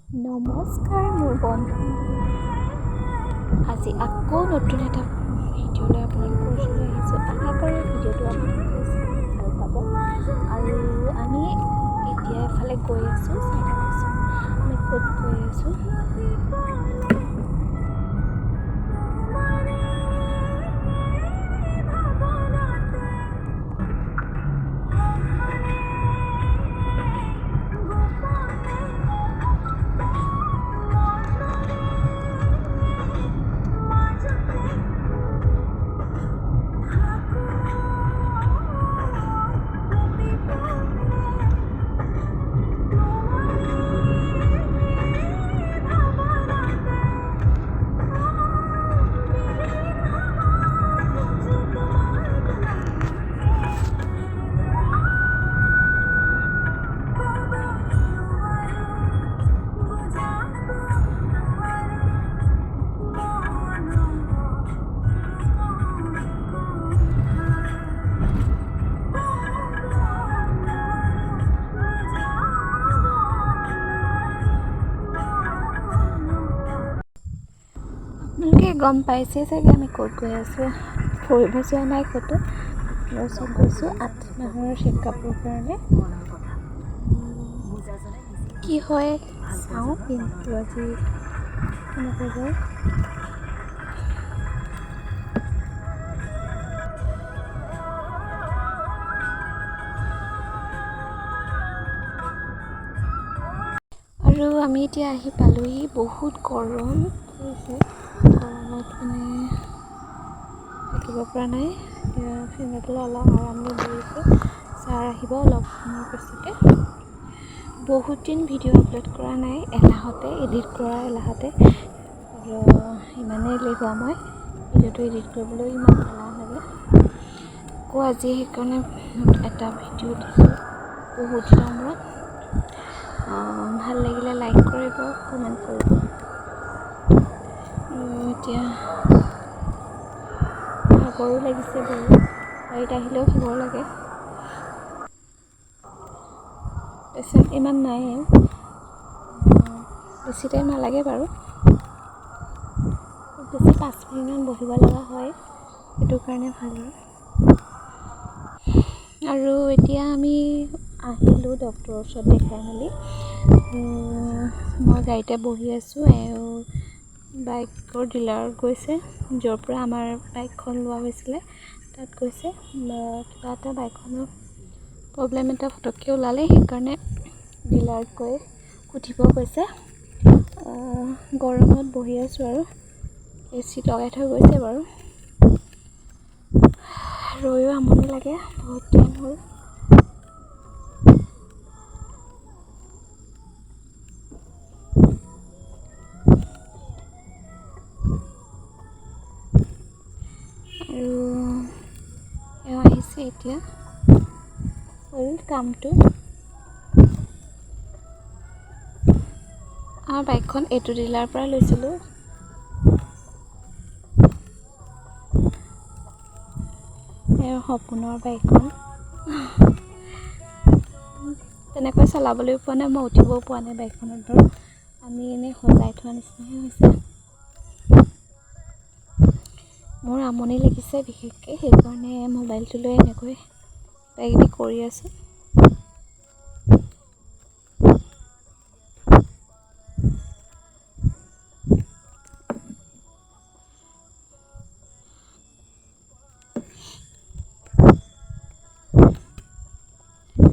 নমস্কাৰ মোৰ বন্ধু, আজি আকৌ নতুন এটা ভিডিঅ'লৈ আপোনালোকৰ ওচৰলৈ আহিছোঁ। আশা কৰোঁ ভিডিঅ'টো আপোনালোকে ভাল পাব। আৰু আমি এতিয়া এফালে গৈ আছোঁ, চাই থাকোঁচোন আমি ক'ত গৈ আছোঁ। আপোনালোকে গম পাইছে চাগে আমি ক'ত গৈ আছোঁ। ফুৰিব যোৱা নাই ক'তো, ওচৰত গৈছোঁ 8 মাহৰ চেকআপৰ কাৰণে। কি হয় চাওঁ, কিন্তু আজি কেনেকৈ যায়। আৰু আমি এতিয়া আহি পালোহি। বহুত গৰম হৈছে, গৰমত মানে থাকিব পৰা নাই। এতিয়া ফেনৰ তলত অলপ আৰাম দি বহিছোঁ। ছাৰ আহিব অলপ সময়ৰ পিছতে। বহুত দিন ভিডিঅ' আপলোড কৰা নাই, এলাহতে এডিট কৰা এলাহতে। আৰু ইমানেই এলেহুৱা মই, ভিডিঅ'টো এডিট কৰিবলৈ ইমান এলাহ লাগে। আকৌ আজি সেইকাৰণে এটা ভিডিঅ' দিছোঁ বহুত দিনৰ মূৰত। ভাল লাগিলে লাইক কৰিব, কমেণ্ট কৰিব। এতিয়া ভাগৰো লাগিছে বহুত, গাড়ীত আহিলেও ভাগৰ লাগে। পেচেণ্ট ইমান নাই, বেছি টাইম নালাগে বাৰু। বেছি 5 মিনিটমান বহিব লগা হয়, সেইটো কাৰণে ভাল হয়। আৰু এতিয়া আমি আহিলোঁ ডক্টৰৰ ওচৰত দেখাই মেলি। মই গাড়ীতে বহি আছোঁ, বাইকৰ ডিলাৰত গৈছে, য'ৰ পৰা আমাৰ বাইকখন লোৱা হৈছিলে তাত গৈছে। কিবা এটা বাইকখনৰ প্ৰব্লেম এটা ফটককৈ ওলালে, সেইকাৰণে ডিলাৰত গৈ সুধিব কৈছে। গৰমত বহি আছোঁ আৰু AC লগাই থৈ গৈছে বাৰু। ৰৈও আমনি লাগে, বহুত টাইম হ'ল। আৰু এওঁ আহিছে এতিয়া, হ'ল কামটো। আমাৰ বাইকখন এইটো ডিলাৰৰ পৰা লৈছিলোঁ। এওঁ সপোনৰ বাইকখন। তেনেকৈ চলাবলৈ পোৱা নাই, মই উঠিবও পোৱা নাই বাইকখনত বাৰু। আমি এনেই সজাই থোৱা নিচিনাহে হৈছে। মোৰ আমনি লাগিছে বিশেষকৈ, সেইকাৰণে মোবাইলটো লৈ এনেকৈ কিবাকিবি কৰি আছোঁ।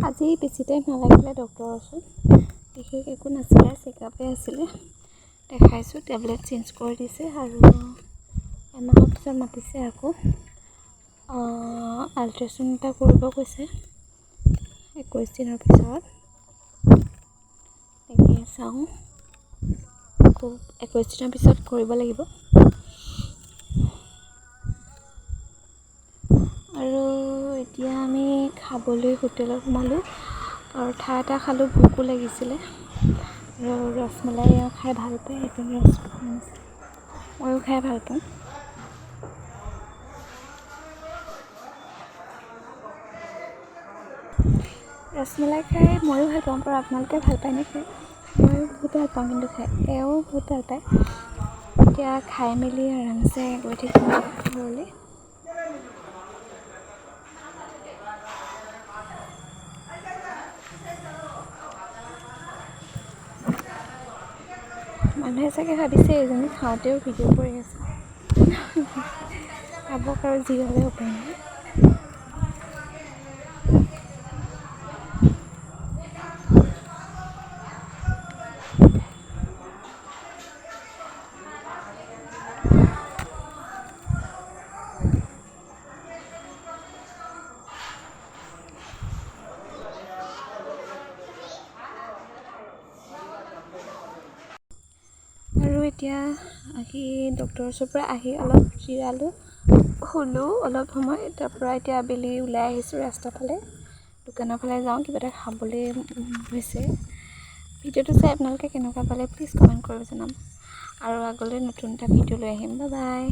আজি বেছি টাইম নালাগিলে ডক্টৰৰ ওচৰত, বিশেষ একো নাছিলে, চেকআপে আছিলে। দেখাইছোঁ, টেবলেট চেঞ্জ কৰি দিছে আৰু এমাহৰ পিছত মাতিছে আকৌ। আল্ট্ৰাচাউণ্ড এটা কৰিব কৈছে 21 দিনৰ পিছত। তাকে চাওঁ, আকৌ 21 দিনৰ পিছত কৰিব লাগিব। আৰু এতিয়া আমি খাবলৈ হোটেলত সোমালোঁ। পৰঠা এটা খালোঁ, ভোকো লাগিছিলে। আৰু ৰসমলাই খাই ভাল পায়, সেইকাৰণে ৰসমলাই ময়ো খাই ভাল পাওঁ। ৰসমলাই খাই ময়ো ভাল পাওঁ, বাৰু আপোনালোকে ভাল পায় নে খায়? মই বহুত ভাল পাওঁ কিন্তু খাই, এওঁ বহুত ভাল পায়। এতিয়া খাই মেলি আৰামছে গৈ থাকিম ঘৰলৈ। মানুহে চাগে ভাবিছে এইজনী খাওঁতেও ভিডিঅ' কৰি আছে। খাবক আৰু যি হ'লে উপায় নাই। আৰু এতিয়া আহি ডক্টৰৰ ওচৰৰ পৰা আহি অলপ জিৰালোঁ, শুলোঁ অলপ সময়। তাৰপৰা এতিয়া আবেলি ওলাই আহিছোঁ ৰাস্তাৰ ফালে, দোকানৰ ফালে যাওঁ, কিবা এটা খাবলৈ হৈছে। ভিডিঅ'টো চাই আপোনালোকে কেনেকুৱা পালে প্লিজ কমেণ্ট কৰিব জনাব। আৰু আগলৈ নতুন এটা ভিডিঅ' লৈ আহিম। Bye bye.